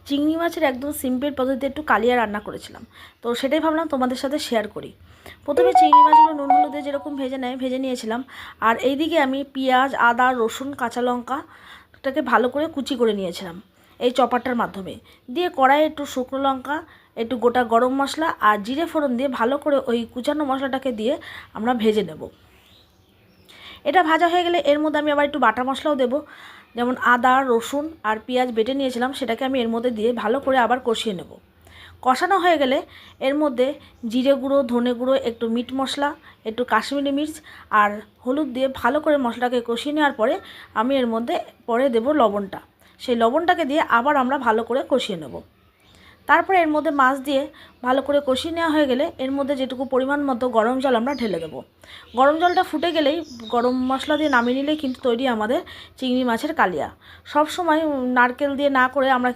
চিংড়ি মাছের একদম সিম্পল পদ্ধতিতে একটু কালিয়া রান্না করেছিলাম, তো সেটাই ভাবলাম তোমাদের সাথে শেয়ার করি। প্রথমে চিংড়ি মাছগুলো নুন হলুদে যেরকম ভেজে নিয়েছিলাম। আর এইদিকে আমি পেঁয়াজ, আদা, রসুন, কাঁচা লঙ্কাটাকে ভালো করে কুচি করে নিয়েছিলাম এই চপারটার মাধ্যমে। দিয়ে কড়াইয়ে একটু শুকনো লঙ্কা, একটু গোটা গরম মশলা আর জিরে ফোড়ন দিয়ে ভালো করে ওই কুচানো মশলাটাকে দিয়ে আমরা ভেজে নেব। এটা ভাজা হয়ে গেলে এর মধ্যে আমি আবার একটু বাটা মশলাও দেবো, যেমন আদা, রসুন আর পেঁয়াজ বেটে নিয়েছিলাম, সেটাকে আমি এর মধ্যে দিয়ে ভালো করে আবার কষিয়ে নেব। কষানো হয়ে গেলে এর মধ্যে জিরে গুঁড়ো, ধনে গুঁড়ো, একটু মিট মশলা, একটু কাশ্মীরি মির্চ আর হলুদ দিয়ে ভালো করে মশলাটাকে কষিয়ে নেওয়ার পরে আমি এর মধ্যে পরে দেব লবণটা। সেই লবণটাকে দিয়ে আবার আমরা ভালো করে কষিয়ে নেব। তারপরে এর মধ্যে মাছ দিয়ে ভালো করে কষিয়ে নেওয়া হয়ে গেলে এর মধ্যে যেটুকু পরিমাণ মতো গরম জল আমরা ঢেলে দেবো। গরম জলটা ফুটে গেলেই গরম মশলা দিয়ে নামিয়ে নিলেই কিন্তু তৈরি আমাদের চিংড়ি মাছের কালিয়া। সব সময় নারকেল দিয়ে না করে আমরা